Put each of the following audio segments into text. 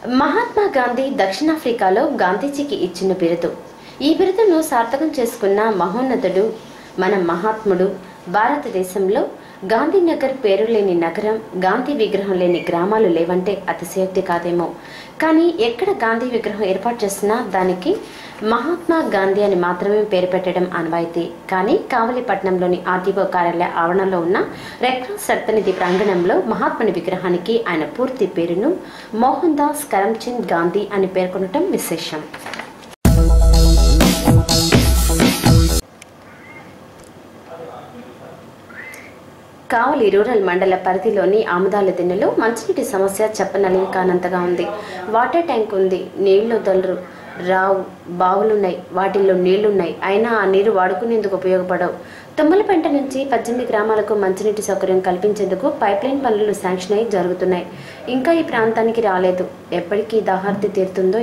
మహాత్మా గాంధీ దక్షిణాఫ్రికాలో గాంధీజీకి ఇచ్చిన బిరుదు. ఈ బిరుదును సార్థకం చేసుకున్న మహోన్నతుడు మన మహాత్ముడు. భారతదేశంలో గాంధీనగర్ పేరు లేని నగరం, గాంధీ విగ్రహం లేని గ్రామాలు లేవంటే అతిశయోక్తి కాదేమో. కానీ ఎక్కడ గాంధీ విగ్రహం ఏర్పాటు చేసినా దానికి మహాత్మా గాంధీ అని మాత్రమే పేరు పెట్టడం ఆనవాయితీ. కానీ కావలిపట్నంలోని ఆర్టీఓ కార్యాలయ ఆవరణలో ఉన్న రెడ్ క్రాస్ రక్తనిధి ప్రాంగణంలో మహాత్ముని విగ్రహానికి ఆయన పూర్తి పేరును మోహన్ దాస్ కరమ్చంద్ గాంధీ అని పేర్కొనడం విశేషం. కావలి రూరల్ మండల పరిధిలోని ఆముదాల దిన్నెలో మంచినీటి సమస్య చెప్పనలేం కానంతగా ఉంది. వాటర్ ట్యాంక్ ఉంది, నీళ్లు వదలరు, రావు, బావులున్నాయి, వాటిల్లో నీళ్లున్నాయి, అయినా ఆ నీరు వాడుకునేందుకు ఉపయోగపడవు. తుమ్మలపెంట నుంచి 18 గ్రామాలకు మంచినీటి సౌకర్యం కల్పించేందుకు పైప్లైన్ పనులు శాంక్షన్ అయి జరుగుతున్నాయి. ఇంకా ఈ ప్రాంతానికి రాలేదు. ఎప్పటికీ దాహార్తి తీరుతుందో.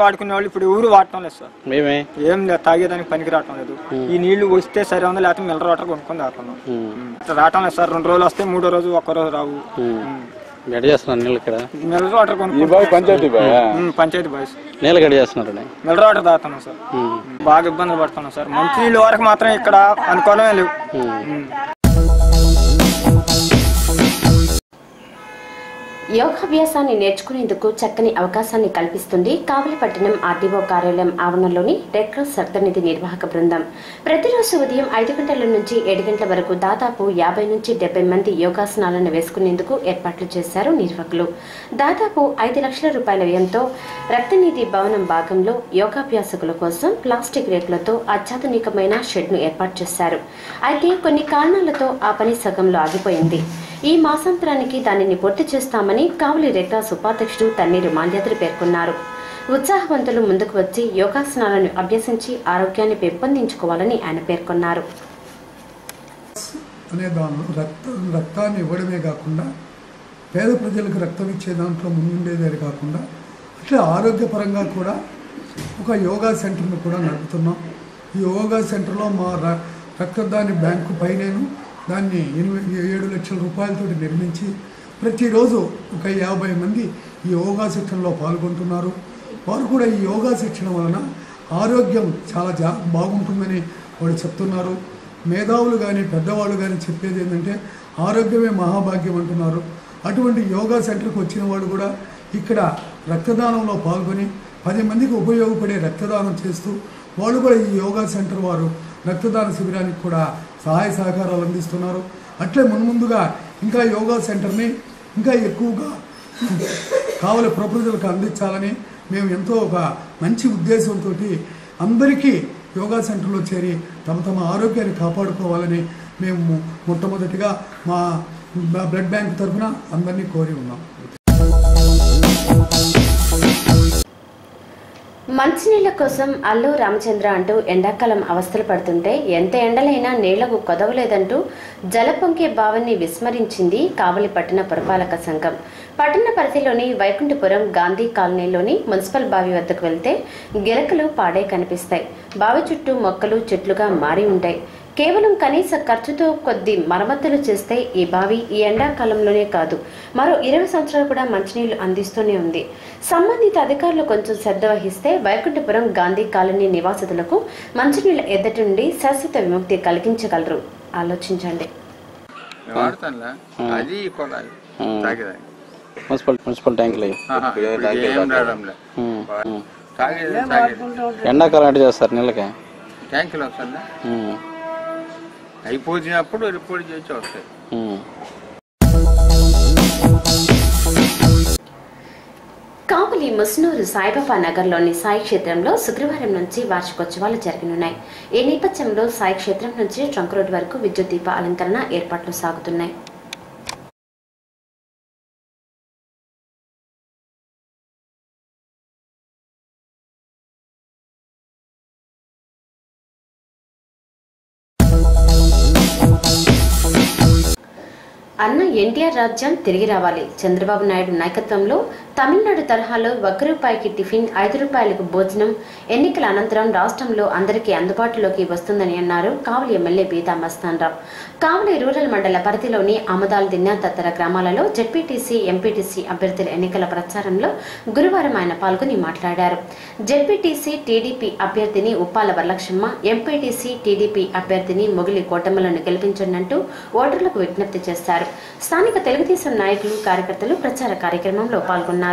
ఆడుకునే వాళ్ళు ఇప్పుడు ఊరు వాడటం లేదు సార్. మేమే ఏం తాగేదానికి పనికి రావటం లేదు. ఈ నీళ్లు వస్తే సరే ఉంది, లేకపోతే మినరల్ వాటర్ కొనుక్కొని తాగుతున్నాం. రావటం లేదు సార్. 2 రోజులు వస్తే 3వ రోజు ఒక్కరోజు రావు. గడి చేస్తున్నారు నీళ్ళు ఇక్కడ. మినరల్ వాటర్ పంచాయతీ బాయ్స్ నీళ్ళు గడి చేస్తున్నారు. మినరల్ వాటర్ తాగుతున్నాం సార్. బాగా ఇబ్బందులు పడుతున్నాం సార్. మంచి నీళ్ళు వరకు మాత్రం ఇక్కడ అనుకూలమే లేవు. యోగాభ్యాసాన్ని నేర్చుకునేందుకు చక్కని అవకాశాన్ని కల్పిస్తుంది కావలిపట్నం ఆర్టీఓ కార్యాలయం ఆవరణలోని రెడ్ క్రాస్ రక్తనిధి నిర్వాహక బృందం. ప్రతిరోజు ఉదయం 5 గంటల నుంచి 7 గంటల వరకు దాదాపు 50 నుంచి 70 మంది యోగాసనాలను వేసుకునేందుకు ఏర్పాట్లు చేశారు నిర్వాహకులు. దాదాపు 5 లక్షల రూపాయల వ్యయంతో రక్తనిధి భవనం భాగంలో యోగాభ్యాసకుల కోసం ప్లాస్టిక్ రేకులతో అత్యాధునికమైన షెడ్ను ఏర్పాటు చేశారు. అయితే కొన్ని కారణాలతో ఆ పని సగంలో ఆగిపోయింది. ఈ మాసాంతరానికి దానిని పూర్తి చేస్తామని కావలి రెడ్ క్రాస్ ఉపాధ్యక్షుడు తన్నీరు మాంద్యాద్రి పేర్కొన్నారు. ఉత్సాహవంతులు ముందుకు వచ్చి యోగాసనాలను అభ్యసించి ఆరోగ్యాన్ని పెంపొందించుకోవాలని ఆయన పేర్కొన్నారు. అనే దానిలో రక్తాన్ని ఇవ్వడమే కాకుండా పేద ప్రజలకు రక్తం ఇచ్చే దాంట్లో ముందుండేదే కాకుండా అట్లా ఆరోగ్యపరంగా కూడా ఒక యోగా సెంటర్ను కూడా నడుపుతున్నాం. ఈ యోగా సెంటర్లో మా రక్తదాని బ్యాంకు పైనేను దాన్ని 7 లక్షల రూపాయలతో నిర్మించి ప్రతిరోజు ఒక 50 మంది ఈ యోగా శిక్షణలో పాల్గొంటున్నారు. వారు కూడా ఈ యోగా శిక్షణ వలన ఆరోగ్యం చాలా బాగుంటుందని వాళ్ళు చెప్తున్నారు. మేధావులు కానీ పెద్దవాళ్ళు కానీ చెప్పేది ఏంటంటే ఆరోగ్యమే మహాభాగ్యం అంటున్నారు. అటువంటి యోగా సెంటర్కి వచ్చిన వాళ్ళు కూడా ఇక్కడ రక్తదానంలో పాల్గొని 10 మందికి ఉపయోగపడే రక్తదానం చేస్తూ వాళ్ళు కూడా ఈ యోగా సెంటర్ వారు రక్తదాన శిబిరానికి కూడా సహాయ సహకారాలు అందిస్తున్నారు. అట్లే మున్ముందుగా ఇంకా యోగా సెంటర్ని ఇంకా ఎక్కువగా కావలి ప్రజలకు అందించాలని మేము ఎంతో ఒక మంచి ఉద్దేశంతో అందరికీ యోగా సెంటర్లో చేరి తమ ఆరోగ్యాన్ని కాపాడుకోవాలని మేము మొట్టమొదటిగా మా బ్లడ్ బ్యాంక్ తరఫున అందరినీ కోరి ఉన్నాం. మంచినీళ్ల కోసం అల్లు రామచంద్ర అంటూ ఎండాకాలం అవస్థలు పడుతుంటే ఎంత ఎండలైనా నీళ్లకు కొదవలేదంటూ జలపొంకే భావాన్ని విస్మరించింది కావలిపట్టణ పురపాలక సంఘం. పట్టణ పరిధిలోని వైకుంఠపురం గాంధీ కాలనీలోని మున్సిపల్ బావి వద్దకు వెళ్తే గిలకలు పాడే కనిపిస్తాయి. బావి చుట్టూ మొక్కలు చెట్లుగా మారి ఉంటాయి. కేవలం కనీస ఖర్చుతో కొద్ది మరమ్మతులు చేస్తే ఈ బావి ఈ ఎండాకాలంలోనే కాదు మరో 20 సంవత్సరాలు కూడా మంచినీళ్లు అందిస్తూనే ఉంది. సంబంధిత అధికారులు కొంచెం శ్రద్ధ వహిస్తే వైకుంఠపురం గాంధీ కాలనీ నివాసితులకు మంచినీళ్ల ఎద్దటి నుండి శాశ్వత విముక్తి కలిగించగలరు. ఆలోచించండి. ఎండాకాలం చేస్తారు నీళ్ళకి అయిపోయినప్పుడు రిపోర్ట్ చేసి వస్తాయి. కావలి ముస్నూరు సాయిబాబా నగర్లోని సాయి క్షేత్రంలో శుక్రవారం నుంచి వార్షికోత్సవాలు జరగనున్నాయి. ఈ నేపథ్యంలో సాయి క్షేత్రం నుంచి ట్రంక్ రోడ్ వరకు విద్యుత్ దీప అలంకరణ ఏర్పాట్లు సాగుతున్నాయి. అన్న ఎన్టీఆర్ రాజ్యం తిరిగి రావాలి. చంద్రబాబు నాయుడు నాయకత్వంలో తమిళనాడు తరహాలో ₹1 టిఫిన్, ₹5 భోజనం ఎన్నికల అనంతరం రాష్ట్రంలో అందరికీ అందుబాటులోకి వస్తుందని అన్నారు కావలి ఎమ్మెల్యే బీదా మస్తాన్రావు. కావలి రూరల్ మండల పరిధిలోని ఆమదాలదిన్నె తదితర గ్రామాలలో జెడ్పీటీసీ, ఎంపీటీసీ అభ్యర్థుల ఎన్నికల ప్రచారంలో గురువారం ఆయన పాల్గొని మాట్లాడారు. జెడ్పీటీసీ టీడీపీ అభ్యర్థిని ఉప్పాల వరలక్ష్మమ్మ, ఎంపీటీసీ టీడీపీ అభ్యర్థిని మొగిలి కోటమ్మలను గెలిపించండంటూ ఓటర్లకు విజ్ఞప్తి చేశారు. స్థానిక తెలుగుదేశం నాయకులు, కార్యకర్తలు ప్రచార కార్యక్రమంలో పాల్గొన్నారు.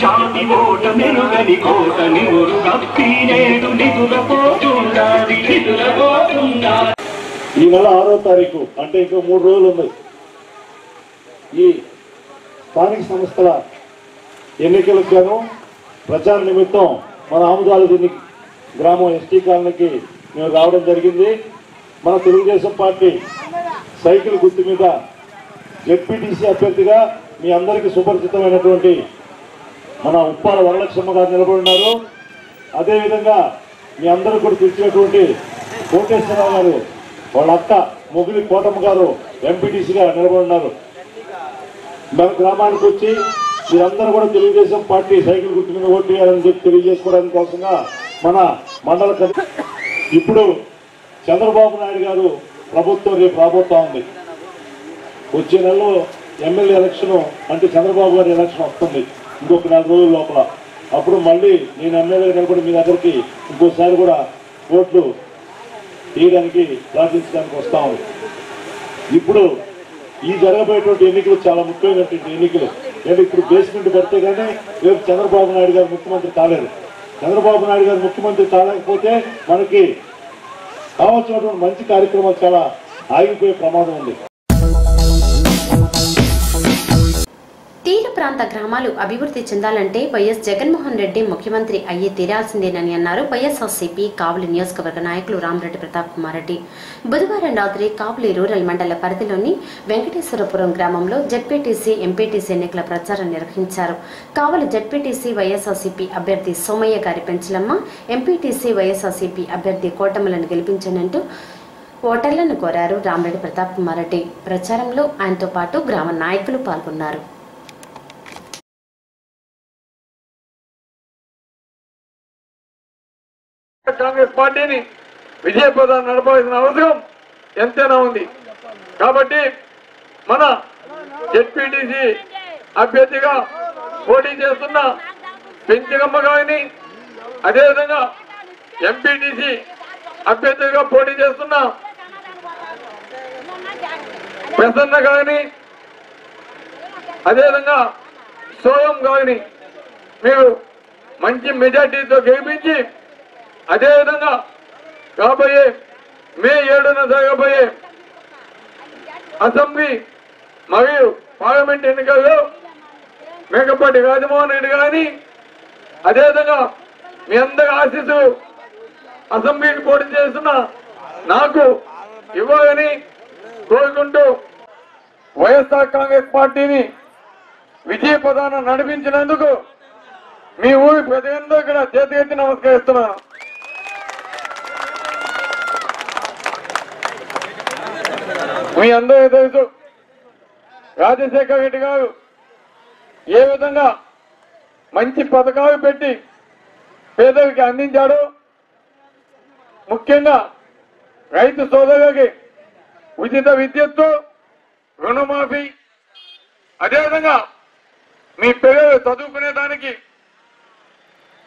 జాతి కోట మెరుగని కోట నివురు కప్పినేడు నిదురపోతుండాలి. ఈ నెల 6వ తారీఖు అంటే ఇంకో 3 రోజులు ఉంది. ఈ స్థానిక సంస్థల ఎన్నికలకు గాను ప్రచార నిమిత్తం మన ఆముదాలదిన్నె గ్రామం ఎస్టీ కాలనీకి మేము రావడం జరిగింది. మన తెలుగుదేశం పార్టీ సైకిల్ గుర్తు మీద జెడ్పీటీసీ అభ్యర్థిగా మీ అందరికీ సుపరిచితమైనటువంటి మన ఉప్పాల వరలక్ష్మమ్మ గారు నిలబడినారు. అదేవిధంగా మీ అందరూ కూడా తెలిసినటువంటి కోటేశ్వరరావు గారు వాళ్ళ అక్క మొగిలి కోటమ్మ గారు ఎంపీటీసీగా నిలబడినారు. మన గ్రామానికి వచ్చి మీరందరూ కూడా తెలుగుదేశం పార్టీ సైకిల్ గుర్తు మీద ఓటు వేయాలని చెప్పి తెలియజేసుకోవడానికి కోసంగా మన మండల ఇప్పుడు చంద్రబాబు నాయుడు గారు ప్రభుత్వం రేపు రాబోతా ఉంది. వచ్చే నెలలో ఎమ్మెల్యే ఎలక్షన్ అంటే చంద్రబాబు గారి ఎలక్షన్ వస్తుంది ఇంకొక 4 రోజుల లోపల. అప్పుడు మళ్ళీ నేను ఎమ్మెల్యే నిలబడి మీ దగ్గరికి ఇంకోసారి కూడా ఓట్లు వేయడానికి ప్రార్థించడానికి వస్తా ఉంది. ఇప్పుడు ఈ జరగబోయేటువంటి ఎన్నికలు చాలా ముఖ్యమైనటువంటి ఎన్నికలు. నేను ఇప్పుడు బేస్మెంట్ పెడితే కానీ రేపు చంద్రబాబు నాయుడు గారు ముఖ్యమంత్రి కాలేరు. చంద్రబాబు నాయుడు గారు ముఖ్యమంత్రి కాలేకపోతే మనకి కావాల్సినటువంటి మంచి కార్యక్రమాలు చాలా ఆగిపోయే ప్రమాదం ఉంది. తీర ప్రాంత గ్రామాలు అభివృద్ధి చెందాలంటే వైఎస్ జగన్మోహన్ రెడ్డి ముఖ్యమంత్రి అయ్యే తీరాల్సిందేనని అన్నారు వైఎస్ఆర్సీపీ కావలి నియోజకవర్గ నాయకులు రామరెడ్డి ప్రతాప్ కుమార్ రెడ్డి. బుధవారం రాత్రి కావలి రూరల్ మండల పరిధిలోని వెంకటేశ్వరపురం గ్రామంలో జెడ్పీటీసీ, ఎంపీటీసీ ఎన్నికల ప్రచారం నిర్వహించారు. కావలి జెడ్పీటీసీ వైఎస్ఆర్సీపీ అభ్యర్థి సోమయ్య గారి పెంచలమ్మ, ఎంపీటీసీ వైఎస్ఆర్సీపీ అభ్యర్థి కోటమ్మలను గెలిపించనంటూ ఓటర్లను కోరారు రామరెడ్డి ప్రతాప్ కుమార్ రెడ్డి. ప్రచారంలో ఆయనతో పాటు గ్రామ నాయకులు పాల్గొన్నారు. కాంగ్రెస్ పార్టీని విజయపథాన్ని నడపాల్సిన అవసరం ఎంతైనా ఉంది. కాబట్టి మన జెడ్పీటీసీ అభ్యర్థిగా పోటీ చేస్తున్న పెంచగమ్మ గారిని, అదేవిధంగా ఎంపీటీసీ అభ్యర్థిగా పోటీ చేస్తున్న ప్రసన్న గారిని, అదేవిధంగా సోయం గారిని మీరు మంచి మెజార్టీతో గెలిపించి అదేవిధంగా కాబోయే మే 7న జరగబోయే అసెంబ్లీ మరియు పార్లమెంట్ ఎన్నికల్లో మేకపాటి రాజమోహన్ రెడ్డి గారిని అదేవిధంగా మీ అందరి ఆశీస్సు అసెంబ్లీకి పోటీ చేస్తున్న నాకు ఇవ్వాలని కోరుకుంటూ వైఎస్ఆర్ కాంగ్రెస్ పార్టీని విజయ పదాన నడిపించినందుకు మీ ఊరి ప్రజలందరూ ఇక్కడ చేతులెత్తి నమస్కరిస్తున్నాను. మీ అందరూ తెలుసు రాజశేఖర రెడ్డి గారు ఏ విధంగా మంచి పథకాలు పెట్టి పేదలకు అందించాడు. ముఖ్యంగా రైతు సోదరులకి ఉచిత విద్యుత్తు, రుణమాఫీ, అదేవిధంగా మీ పిల్లలు చదువుకునే దానికి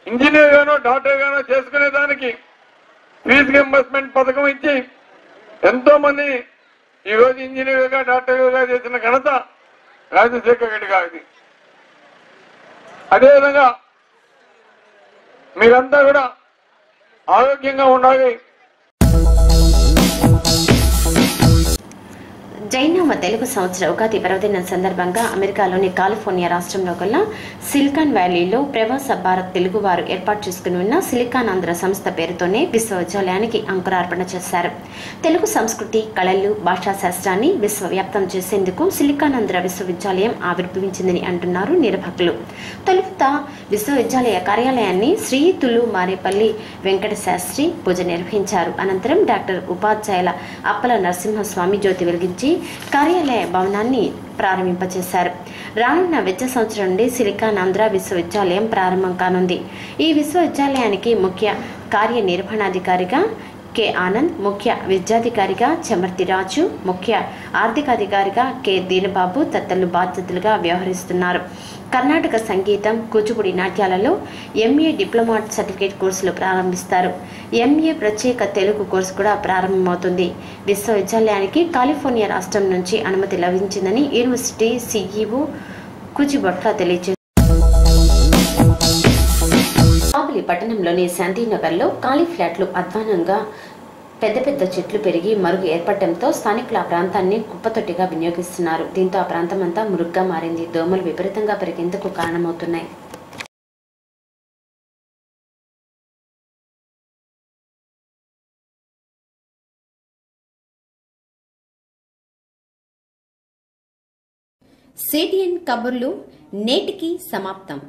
ఇంజనీర్ గానో డాక్టర్ గానో చేసుకునే దానికి ఫీజు రింబర్స్మెంట్ పథకం ఇచ్చి ఎంతో మంది ఈ రోజు ఇంజనీర్గా డాక్టర్గా చేసిన ఘనత రాజశేఖర రెడ్డి గారిది. అదేవిధంగా మీరంతా కూడా ఆరోగ్యంగా ఉండాలి. జైనవ తెలుగు సంవత్సర ఉగాది పర్వదినం సందర్భంగా అమెరికాలోని కాలిఫోర్నియా రాష్ట్రంలో గల సిలికాన్ వ్యాలీలో ప్రవాస భారత్ తెలుగువారు ఏర్పాటు చేసుకుని ఉన్న సిలికాన్ ఆంధ్ర సంస్థ పేరుతోనే విశ్వవిద్యాలయానికి అంకురార్పణ చేశారు. తెలుగు సంస్కృతి, కళలు, భాషా శాస్త్రాన్ని విశ్వవ్యాప్తం చేసేందుకు సిలికాన్ ఆంధ్ర విశ్వవిద్యాలయం ఆవిర్భవించిందని అంటున్నారు నిర్వాహకులు. తొలుత విశ్వవిద్యాలయ కార్యాలయాన్ని శ్రీ తులు మారేపల్లి వెంకట శాస్త్రి పూజ నిర్వహించారు. అనంతరం డాక్టర్ ఉపాధ్యాయుల అప్పల నరసింహస్వామి జ్యోతి వెలిగించి కార్యాలయ భవనాన్ని ప్రారంభింపచేశారు. రానున్న విద్యా సంవత్సరం నుండి సిలికాన్ ఆంధ్ర విశ్వవిద్యాలయం ప్రారంభం కానుంది. ఈ విశ్వవిద్యాలయానికి ముఖ్య కార్యనిర్వహణాధికారిగా కె ఆనంద్, ముఖ్య విద్యాధికారిగా చెమర్తి రాజు, ముఖ్య ఆర్థికాధికారిగా కె దీనబాబు తదితరులు బాధ్యతలుగా వ్యవహరిస్తున్నారు. కర్ణాటక సంగీతం, కూచిపూడి నాట్యాలలో ఎంఏ డిప్లొమా సర్టిఫికేట్ కోర్సులు ప్రారంభిస్తారు. ఎంఏ ప్రత్యేక తెలుగు కోర్సు కూడా ప్రారంభమవుతుంది. విశ్వవిద్యాలయానికి కాలిఫోర్నియా రాష్ట్రం నుంచి అనుమతి లభించిందని యూనివర్సిటీ సిఇఓ కుచిబొట్ల తెలియజేశారు. కావలి పట్టణంలోని శాంతినగర్లో ఖాళీ ఫ్లాట్లు అధ్వానంగా పెద్ద పెద్ద చెట్లు పెరిగి మరుగు ఏర్పడటంతో స్థానికులు ఆ ప్రాంతాన్ని కుప్పతొట్టిగా వినియోగిస్తున్నారు. దీంతో ఆ ప్రాంతం అంతా మురుగ్గా మారింది. దోమలు విపరీతంగా పెరిగేందుకు కారణమవుతున్నాయి. సిటిఎన్ కబుర్లు నేటికి సమాప్తం.